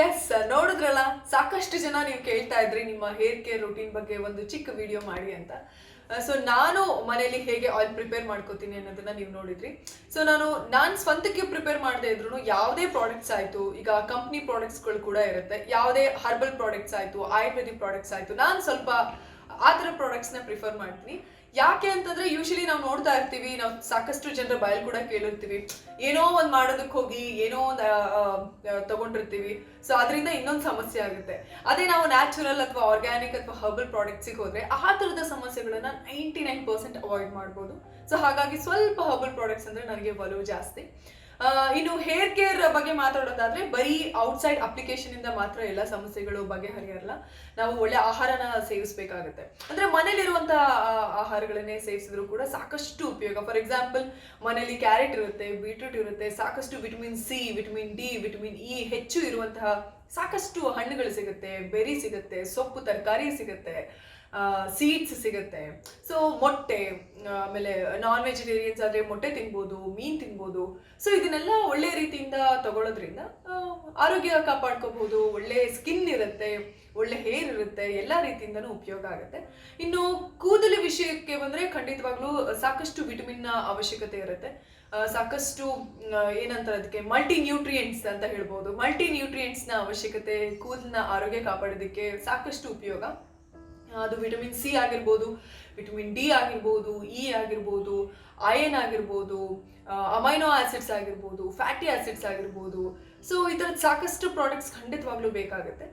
S, ನೋಡಿದ್ರಲ್ಲ, ಸಾಕಷ್ಟು ಜನ ನೀವು ಕೇಳ್ತಾ ಇದ್ರಿ ನಿಮ್ಮ ಹೇರ್ ಕೇರ್ ರೂಟೀನ್ ಬಗ್ಗೆ ಒಂದು ಚಿಕ್ಕ ವಿಡಿಯೋ ಮಾಡಿ ಅಂತ. ಸೊ ನಾನು ಮನೇಲಿ ಹೇಗೆ ಆಯಿಲ್ ಪ್ರಿಪೇರ್ ಮಾಡ್ಕೋತೀನಿ ಅನ್ನೋದನ್ನ ನೀವು ನೋಡಿದ್ರಿ. ಸೊ ನಾನು ಸ್ವಂತಕ್ಕೆ ಪ್ರಿಪೇರ್ ಮಾಡದೇ ಇದ್ರು ಯಾವುದೇ ಪ್ರಾಡಕ್ಟ್ಸ್ ಆಯಿತು, ಈಗ ಕಂಪ್ನಿ ಪ್ರಾಡಕ್ಟ್ಸ್ಗಳು ಕೂಡ ಇರುತ್ತೆ, ಯಾವುದೇ ಹರ್ಬಲ್ ಪ್ರಾಡಕ್ಟ್ಸ್ ಆಯಿತು, ಆಯುರ್ವೇದಿಕ್ ಪ್ರಾಡಕ್ಟ್ಸ್ ಆಯಿತು, ನಾನು ಸ್ವಲ್ಪ ಆ ಥರ ಪ್ರಾಡಕ್ಟ್ಸ್ನ ಪ್ರಿಫರ್ ಮಾಡ್ತೀನಿ. ಯಾಕೆ ಅಂತಂದ್ರೆ ಯೂಶಲಿ ನಾವು ನೋಡ್ತಾ ಇರ್ತೀವಿ, ನಾವು ಸಾಕಷ್ಟು ಜನರ ಬಾಯಲ್ಲಿ ಕೂಡ ಕೇಳಿರ್ತೀವಿ, ಏನೋ ಒಂದು ಮಾಡೋದಕ್ಕೆ ಹೋಗಿ ಏನೋ ಒಂದು ತಗೊಂಡಿರ್ತೀವಿ. ಸೊ ಅದರಿಂದ ಇನ್ನೊಂದು ಸಮಸ್ಯೆ ಆಗುತ್ತೆ. ಅದೇ ನಾವು ನ್ಯಾಚುರಲ್ ಅಥವಾ ಆರ್ಗ್ಯಾನಿಕ್ ಅಥವಾ ಹರ್ಬಲ್ ಪ್ರಾಡಕ್ಟ್ಸಿಗೆ ಹೋದ್ರೆ ಆ ಥರದ ಸಮಸ್ಯೆಗಳನ್ನ 99% ಅವಾಯ್ಡ್ ಮಾಡ್ಬೋದು. ಸೊ ಹಾಗಾಗಿ ಸ್ವಲ್ಪ ಹರ್ಬಲ್ ಪ್ರಾಡಕ್ಟ್ಸ್ ಅಂದ್ರೆ ನನಗೆ ಒಲವು ಜಾಸ್ತಿ. ಇನ್ನು ಹೇರ್ ಕೇರ್ ಬಗ್ಗೆ ಮಾತಾಡೋದಾದ್ರೆ ಬರೀ ಔಟ್ಸೈಡ್ ಅಪ್ಲಿಕೇಶನ್ ಇಂದ ಮಾತ್ರ ಎಲ್ಲ ಸಮಸ್ಯೆಗಳು ಬಗೆಹರಿಯಲ್ಲ. ನಾವು ಒಳ್ಳೆ ಆಹಾರನ ಸೇವಿಸಬೇಕಾಗುತ್ತೆ. ಅಂದ್ರೆ ಮನೇಲಿರುವಂತಹ ಆಹಾರಗಳನ್ನೇ ಸೇವಿಸಿದ್ರು ಕೂಡ ಸಾಕಷ್ಟು ಉಪಯೋಗ. ಫಾರ್ ಎಕ್ಸಾಂಪಲ್, ಮನೇಲಿ ಕ್ಯಾರೆಟ್ ಇರುತ್ತೆ, ಬೀಟ್ರೂಟ್ ಇರುತ್ತೆ, ಸಾಕಷ್ಟು vitamin C, vitamin D, vitamin E ಹೆಚ್ಚು ಇರುವಂತಹ ಸಾಕಷ್ಟು ಹಣ್ಣುಗಳು ಸಿಗುತ್ತೆ, ಬೆರಿ ಸಿಗುತ್ತೆ, ಸೊಪ್ಪು ತರಕಾರಿ ಸಿಗುತ್ತೆ, ಸೀಡ್ಸ್ ಸಿಗುತ್ತೆ. ಸೊ ಮೊಟ್ಟೆ, ಆಮೇಲೆ ನಾನ್ ವೆಜಿಟೇರಿಯನ್ಸ್ ಆದ್ರೆ ಮೊಟ್ಟೆ ತಿನ್ಬೋದು, ಮೀನ್ ತಿನ್ಬೋದು. ಸೊ ಇದನ್ನೆಲ್ಲ ಒಳ್ಳೆ ರೀತಿಯಿಂದ ತಗೊಳ್ಳೋದ್ರಿಂದ ಆರೋಗ್ಯ ಕಾಪಾಡ್ಕೋಬಹುದು, ಒಳ್ಳೆ ಸ್ಕಿನ್ ಇರುತ್ತೆ, ಒಳ್ಳೆ ಹೇರ್ ಇರುತ್ತೆ, ಎಲ್ಲ ರೀತಿಯಿಂದನೂ ಉಪಯೋಗ ಆಗುತ್ತೆ. ಇನ್ನು ಕೂದಲು ವಿಷಯಕ್ಕೆ ಬಂದ್ರೆ ಖಂಡಿತವಾಗ್ಲೂ ಸಾಕಷ್ಟು ವಿಟಮಿನ್ ನ ಅವಶ್ಯಕತೆ ಇರುತ್ತೆ. ಸಾಕಷ್ಟು ಏನಂತಾರೆ ಅದಕ್ಕೆ ಮಲ್ಟಿ ನ್ಯೂಟ್ರಿಯೆಂಟ್ಸ್ ಅಂತ ಹೇಳ್ಬೋದು. ಮಲ್ಟಿ ನ್ಯೂಟ್ರಿಯೆಂಟ್ಸ್ ನ ಅವಶ್ಯಕತೆ ಕೂದಲನ್ನ ಆರೋಗ್ಯ ಕಾಪಾಡೋದಕ್ಕೆ ಸಾಕಷ್ಟು ಉಪಯೋಗ. ಅದು ವಿಟಮಿನ್ ಸಿ ಆಗಿರ್ಬೋದು, ವಿಟಮಿನ್ ಡಿ ಆಗಿರ್ಬೋದು, ಇ ಆಗಿರ್ಬೋದು, ಐರನ್ ಆಗಿರ್ಬೋದು, ಅಮೈನೋ ಆಸಿಡ್ಸ್ ಆಗಿರ್ಬೋದು, ಫ್ಯಾಟಿ ಆಸಿಡ್ಸ್ ಆಗಿರ್ಬೋದು. ಸೊ ಈ ಥರದ ಸಾಕಷ್ಟು ಪ್ರಾಡಕ್ಟ್ಸ್ ಖಂಡಿತವಾಗ್ಲೂ ಬೇಕಾಗುತ್ತೆ.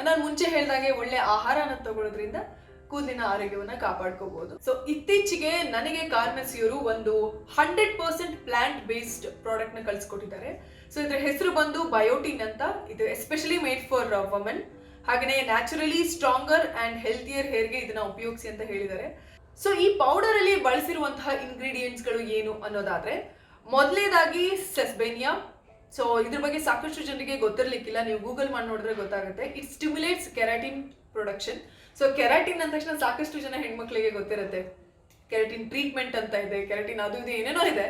ನಾನು ಮುಂಚೆ ಹೇಳಿದಾಗೆ ಒಳ್ಳೆ ಆಹಾರನ ತಗೊಳ್ಳೋದ್ರಿಂದ ಕೂದಲಿನ ಆರೋಗ್ಯವನ್ನ ಕಾಪಾಡ್ಕೋಬಹುದು. ಸೊ ಇತ್ತೀಚೆಗೆ ನನಗೆ ಕಾರ್ಮೆಸಿಯವರು ಒಂದು 100% ಪ್ಲಾಂಟ್ ಬೇಸ್ಡ್ ಪ್ರಾಡಕ್ಟ್ ನ ಕಳ್ಸಿಕೊಟ್ಟಿದ್ದಾರೆ. ಸೊ ಇದ್ರ ಹೆಸರು ಬಂದು ಬಯೋಟಿನ್ ಅಂತ. ಇದು ಎಸ್ಪೆಷಲಿ ಮೇಡ್ ಫಾರ್ ವುಮೆನ್. ಹಾಗೆಯೇ ನ್ಯಾಚುರಲಿ ಸ್ಟ್ರಾಂಗರ್ ಅಂಡ್ ಹೆಲ್ತಿಯರ್ ಹೇರ್ಗೆ ಇದನ್ನ ಉಪಯೋಗಿಸಿ ಅಂತ ಹೇಳಿದ್ದಾರೆ. ಸೊ ಈ ಪೌಡರ್ ಅಲ್ಲಿ ಬಳಸಿರುವಂತಹ ಇಂಗ್ರೀಡಿಯೆಂಟ್ಸ್ಗಳು ಏನು ಅನ್ನೋದಾದ್ರೆ, ಮೊದಲನೇದಾಗಿ ಸೆಸ್ಬೇನಿಯಾ. ಸೊ ಇದ್ರ ಬಗ್ಗೆ ಸಾಕಷ್ಟು ಜನರಿಗೆ ಗೊತ್ತಿರ್ಲಿಕ್ಕಿಲ್ಲ, ನೀವು ಗೂಗಲ್ ಮಾಡಿ ನೋಡಿದ್ರೆ ಗೊತ್ತಾಗುತ್ತೆ. It stimulates keratin production. So keratin ಅಂದ ತಕ್ಷಣ ಸಾಕಷ್ಟು ಜನ ಹೆಣ್ಮಕ್ಳಿಗೆ ಗೊತ್ತಿರುತ್ತೆ, ಕೆರಾಟಿನ್ ಟ್ರೀಟ್ಮೆಂಟ್ ಅಂತ ಇದೆ, ಕೆರಾಟಿನ್ ಅದು ಇದು ಏನೇನೋ ಇದೆ.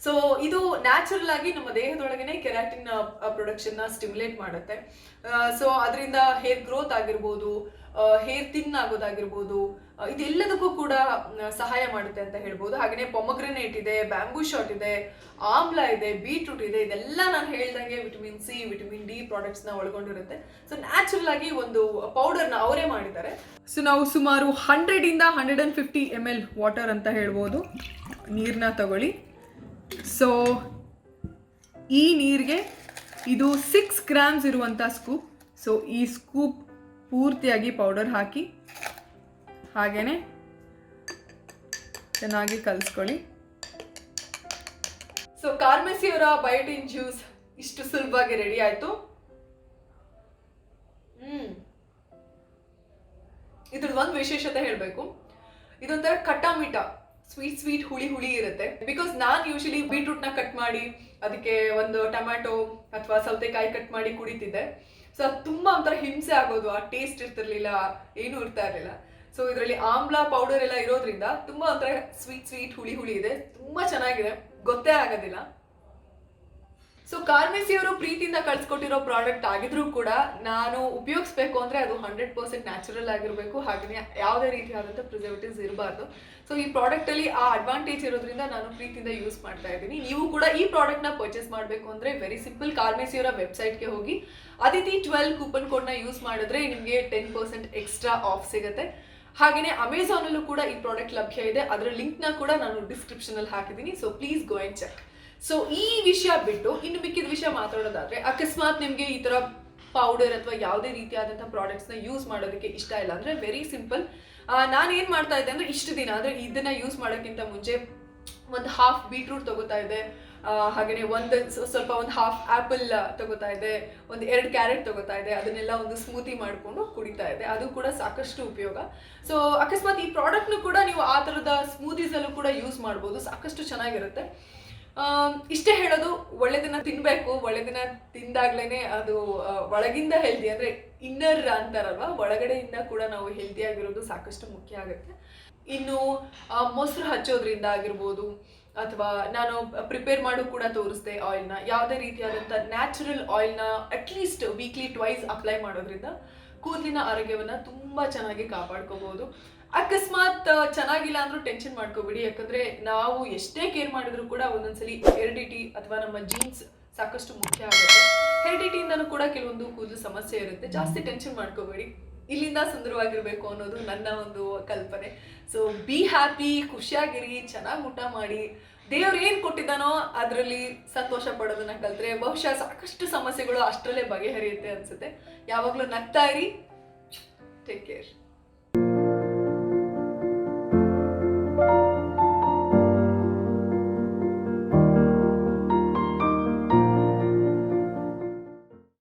ಸೊ ಇದು ನ್ಯಾಚುರಲ್ ಆಗಿ ನಮ್ಮ ದೇಹದೊಳಗನೆ ಕೆರಾಟಿನ್ ಪ್ರೊಡಕ್ಷನ್ ನ ಸ್ಟಿಮ್ಯುಲೇಟ್ ಮಾಡುತ್ತೆ. ಸೊ ಅದರಿಂದ ಹೇರ್ ಗ್ರೋತ್ ಆಗಿರ್ಬೋದು, ಹೇರ್ ಥಿನ್ ಆಗೋದಾಗಿರ್ಬೋದು, ಇದೆಲ್ಲದಕ್ಕೂ ಕೂಡ ಸಹಾಯ ಮಾಡುತ್ತೆ ಅಂತ ಹೇಳ್ಬೋದು. ಹಾಗೆಯೇ ಪೊಮಗ್ರೆನೇಟ್ ಇದೆ, ಬ್ಯಾಂಬೂ ಶಾಟ್ ಇದೆ, ಆಮ್ಲ ಇದೆ, ಬೀಟ್ರೂಟ್ ಇದೆ. ಇದೆಲ್ಲ ನಾನು ಹೇಳ್ದಂಗೆ vitamin C, vitamin D products ನ ಒಳಗೊಂಡಿರುತ್ತೆ. ಸೊ ನ್ಯಾಚುರಲ್ ಆಗಿ ಒಂದು ಪೌಡರ್ ನ ಅವರೇ ಮಾಡಿದ್ದಾರೆ. ಸೊ ನಾವು ಸುಮಾರು 100 ಇಂದ 150 ml ವಾಟರ್ ಅಂತ ಹೇಳ್ಬೋದು ನೀರನ್ನ ತಗೊಳ್ಳಿ. ಸೊ ಈ ನೀರಿಗೆ ಇದು 6 grams ಇರುವಂಥ ಸ್ಕೂಪ್. ಸೊ ಈ ಸ್ಕೂಪ್ ಪೂರ್ತಿಯಾಗಿ ಪೌಡರ್ ಹಾಕಿ ಹಾಗೇನೆ ಚೆನ್ನಾಗಿ ಕಲಿಸ್ಕೊಳ್ಳಿ. ಸೊ ಕಾರ್ಮೆಸಿಯವರ ಬಯೋಟಿನ್ ಜ್ಯೂಸ್ ಇಷ್ಟು ಸುಲಭವಾಗಿ ರೆಡಿ ಆಯ್ತು. ಇದ್ರದ್ದು ಒಂದು ವಿಶೇಷತೆ ಹೇಳಬೇಕು, ಇದೊಂಥರ ಖಟ್ಟ ಮಿಠ, ಸ್ವೀಟ್ ಹುಳಿ ಇರುತ್ತೆ. ಬಿಕಾಸ್ ನಾನು ಯೂಶಲಿ ಬೀಟ್ರೂಟ್ ನ ಕಟ್ ಮಾಡಿ ಅದಕ್ಕೆ ಒಂದು ಟೊಮ್ಯಾಟೊ ಅಥವಾ ಸೌತೆಕಾಯಿ ಕಟ್ ಮಾಡಿ ಕುಡಿತಿದ್ದೆ. ಸೊ ಅದು ತುಂಬಾ ಒಂಥರ ಹಿಂಸೆ ಆಗೋದು, ಆ ಟೇಸ್ಟ್ ಇರ್ತಿರ್ಲಿಲ್ಲ, ಏನೂ ಇರ್ತಾ ಇರಲಿಲ್ಲ. ಸೊ ಇದರಲ್ಲಿ ಆಮ್ಲ ಪೌಡರ್ ಎಲ್ಲ ಇರೋದ್ರಿಂದ ತುಂಬಾ ಒಂಥರ ಸ್ವೀಟ್ ಹುಳಿ ಇದೆ, ತುಂಬಾ ಚೆನ್ನಾಗಿದೆ, ಗೊತ್ತೇ ಆಗೋದಿಲ್ಲ. ಸೊ ಕಾರ್ಮೆಸಿ ಅವರು ಪ್ರೀತಿಯಿಂದ ಕಳ್ಸಿಕೊಟ್ಟಿರೋ ಪ್ರಾಡಕ್ಟ್ ಆಗಿದ್ರೂ ಕೂಡ ನಾನು ಉಪಯೋಗಿಸ್ಬೇಕು ಅಂದ್ರೆ ಅದು 100% ನ್ಯಾಚುರಲ್ ಆಗಿರಬೇಕು, ಹಾಗೆಯೇ ಯಾವುದೇ ರೀತಿಯಾದಂಥ ಪ್ರಿಸರ್ವೇಟಿವ್ಸ್ ಇರಬಾರ್ದು. ಸೊ ಈ ಪ್ರಾಡಕ್ಟ್ ಅಲ್ಲಿ ಆ ಅಡ್ವಾಂಟೇಜ್ ಇರೋದ್ರಿಂದ ನಾನು ಪ್ರೀತಿಯಿಂದ ಯೂಸ್ ಮಾಡ್ತಾ ಇದ್ದೀನಿ. ನೀವು ಕೂಡ ಈ ಪ್ರಾಡಕ್ಟ್ ನ ಪರ್ಚೇಸ್ ಮಾಡಬೇಕು ಅಂದ್ರೆ ವೆರಿ ಸಿಂಪಲ್, ಕಾರ್ಮೆಸಿ ಅವರ ವೆಬ್ಸೈಟ್ಗೆ ಹೋಗಿ ಅದಿತಿ 12 ಕೂಪನ್ ಕೋಡ್ ನ ಯೂಸ್ ಮಾಡಿದ್ರೆ ನಿಮಗೆ 10% ಎಕ್ಸ್ಟ್ರಾ ಆಫ್ ಸಿಗುತ್ತೆ. ಹಾಗೆಯೇ ಅಮೆಝಾನ್ ಅಲ್ಲೂ ಕೂಡ ಈ ಪ್ರಾಡಕ್ಟ್ ಲಭ್ಯ ಇದೆ, ಅದರ ಲಿಂಕ್ ನ ಕೂಡ ನಾನು ಡಿಸ್ಕ್ರಿಪ್ಷನ್ ಅಲ್ಲಿ ಹಾಕಿದ್ದೀನಿ. So please go and check. So ಈ ವಿಷಯ ಬಿಟ್ಟು ಇನ್ನು ಮಿಕ್ಕಿದ ವಿಷಯ ಮಾತಾಡೋದಾದ್ರೆ, ಅಕಸ್ಮಾತ್ ನಿಮಗೆ ಈ ತರ ಪೌಡರ್ ಅಥವಾ ಯಾವುದೇ ರೀತಿಯಾದಂತಹ ಪ್ರಾಡಕ್ಟ್ಸ್ ನ ಯೂಸ್ ಮಾಡೋದಕ್ಕೆ ಇಷ್ಟ ಇಲ್ಲ ಅಂದ್ರೆ ವೆರಿ ಸಿಂಪಲ್, ನಾನು ಏನ್ ಮಾಡ್ತಾ ಇದ್ದೆ ಅಂದ್ರೆ ಇಷ್ಟು ದಿನ ಅಂದ್ರೆ ಇದನ್ನ ಯೂಸ್ ಮಾಡೋಕ್ಕಿಂತ ಮುಂಚೆ ಒಂದು ಹಾಫ್ ಬೀಟ್ರೂಟ್ ತಗೋತಾ ಇದ್ದೆ, ಹಾಗೆಯೇ ಸ್ವಲ್ಪ ಒಂದು ಹಾಫ್ ಆಪಲ್ ತಗೋತಾ ಇದ್ದೆ, ಒಂದು 2 ಕ್ಯಾರೆಟ್ ತಗೋತಾ ಇದ್ದೆ, ಅದನ್ನೆಲ್ಲ ಒಂದು ಸ್ಮೂತಿ ಮಾಡಿಕೊಂಡು ಕುಡಿತಾ ಇದ್ದೆ. ಅದು ಕೂಡ ಸಾಕಷ್ಟು ಉಪಯೋಗ. ಸೊ ಅಕಸ್ಮಾತ್ ಈ ಪ್ರಾಡಕ್ಟ್ನು ಕೂಡ ನೀವು ಆ ಥರದ ಸ್ಮೂದೀಸ್ ಅಲ್ಲೂ ಕೂಡ ಯೂಸ್ ಮಾಡ್ಬೋದು, ಸಾಕಷ್ಟು ಚೆನ್ನಾಗಿರುತ್ತೆ. ಇಷ್ಟೇ ಹೇಳೋದು, ಒಳ್ಳೆದನ್ನ ತಿನ್ಬೇಕು, ಒಳ್ಳೆದನ್ನ ತಿಂದಾಗ್ಲೇನೆ ಅದು ಒಳಗಿಂದ ಹೆಲ್ದಿ, ಅಂದ್ರೆ ಇನ್ನರ್ ಅಂತಾರಲ್ವಾ, ಒಳಗಡೆಯಿಂದ ಕೂಡ ನಾವು ಹೆಲ್ದಿ ಆಗಿರೋದು ಸಾಕಷ್ಟು ಮುಖ್ಯ ಆಗುತ್ತೆ. ಇನ್ನು ಮೊಸರು ಹಚ್ಚೋದ್ರಿಂದ ಆಗಿರ್ಬೋದು, ಅಥವಾ ನಾನು ಪ್ರಿಪೇರ್ ಮಾಡೋ ಕೂಡ ತೋರಿಸ್ದೆ ಆಯಿಲ್ನ, ಯಾವುದೇ ರೀತಿಯಾದಂಥ ನ್ಯಾಚುರಲ್ ಆಯಿಲ್ನ ಅಟ್ಲೀಸ್ಟ್ ವೀಕ್ಲಿ 2 ಅಪ್ಲೈ ಮಾಡೋದ್ರಿಂದ ಕೂದಲಿನ ಆರೋಗ್ಯವನ್ನ ತುಂಬಾ ಚೆನ್ನಾಗಿ ಕಾಪಾಡ್ಕೋಬಹುದು. ಅಕಸ್ಮಾತ್ ಚೆನ್ನಾಗಿಲ್ಲ ಅಂದ್ರೂ ಟೆನ್ಷನ್ ಮಾಡ್ಕೋಬೇಡಿ, ಯಾಕಂದ್ರೆ ನಾವು ಎಷ್ಟೇ ಕೇರ್ ಮಾಡಿದ್ರು ಕೂಡ ಒಂದೊಂದ್ಸಲಿ ಹೆರಿಡಿಟಿ ಅಥವಾ ನಮ್ಮ ಜೀನ್ಸ್ ಸಾಕಷ್ಟು ಮುಖ್ಯ ಆಗುತ್ತೆ. ಹೆರಿಡಿಟಿಯಿಂದನೂ ಕೂಡ ಕೆಲವೊಂದು ಕೂದಲು ಸಮಸ್ಯೆ ಇರುತ್ತೆ, ಜಾಸ್ತಿ ಟೆನ್ಷನ್ ಮಾಡ್ಕೋಬೇಡಿ. ಇಲ್ಲಿಂದ ಸುಂದರವಾಗಿರ್ಬೇಕು ಅನ್ನೋದು ನನ್ನ ಒಂದು ಕಲ್ಪನೆ. ಸೊ ಬಿ ಹ್ಯಾಪಿ, ಖುಷಿಯಾಗಿರಿ, ಚೆನ್ನಾಗಿ ಊಟ ಮಾಡಿ, ದೇವ್ರು ಏನು ಕೊಟ್ಟಿದ್ದಾನೋ ಅದರಲ್ಲಿ ಸಂತೋಷ ಪಡೋದನ್ನ ಕಲ್ತ್ರೆ ಬಹುಶಃ ಸಾಕಷ್ಟು ಸಮಸ್ಯೆಗಳು ಅಷ್ಟರಲ್ಲೇ ಬಗೆಹರಿಯುತ್ತೆ ಅನ್ಸುತ್ತೆ. ಯಾವಾಗಲೂ ನಗ್ತಾ ಇರಿ. Take care.